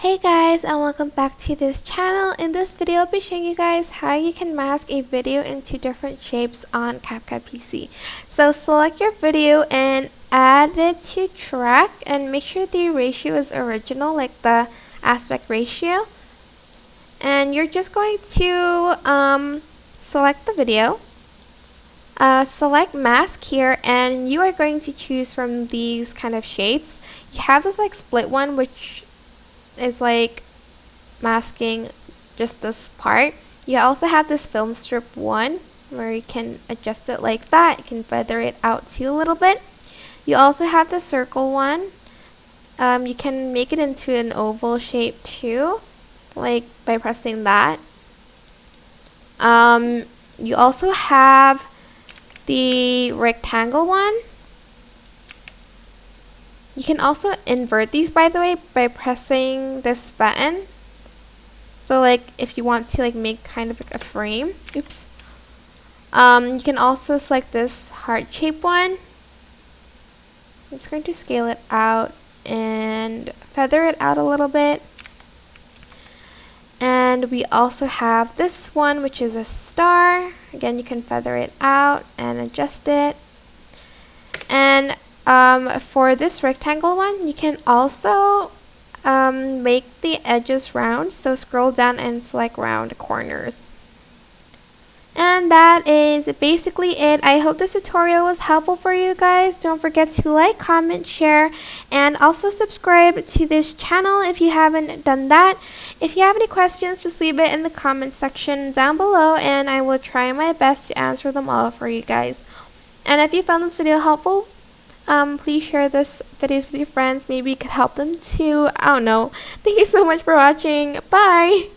Hey guys, and welcome back to this channel. In this video, I'll be showing you guys how you can mask a video into different shapes on CapCut PC. So select your video and add it to track and make sure the ratio is original, like the aspect ratio. And you're just going to select the video. Select mask here, and you are going to choose from these kind of shapes. You have this like split one, which is like masking just this part. You also have this film strip one where you can adjust it like that. You can feather it out too a little bit. You also have the circle one. You can make it into an oval shape too, like by pressing that. You also have the rectangle one. You can also invert these, by the way, by pressing this button. So like if you want to like make kind of like a frame. Oops. You can also select this heart shape one. I'm just going to scale it out and feather it out a little bit. And we also have this one, which is a star. Again, you can feather it out and adjust it. And for this rectangle one, you can also make the edges round. So scroll down and select round corners. And that is basically it. I hope this tutorial was helpful for you guys. Don't forget to like, comment, share, and also subscribe to this channel if you haven't done that. If you have any questions, just leave it in the comment section down below, and I will try my best to answer them all for you guys. And if you found this video helpful, please share this video with your friends. Maybe it could help them too. I don't know. Thank you so much for watching. Bye!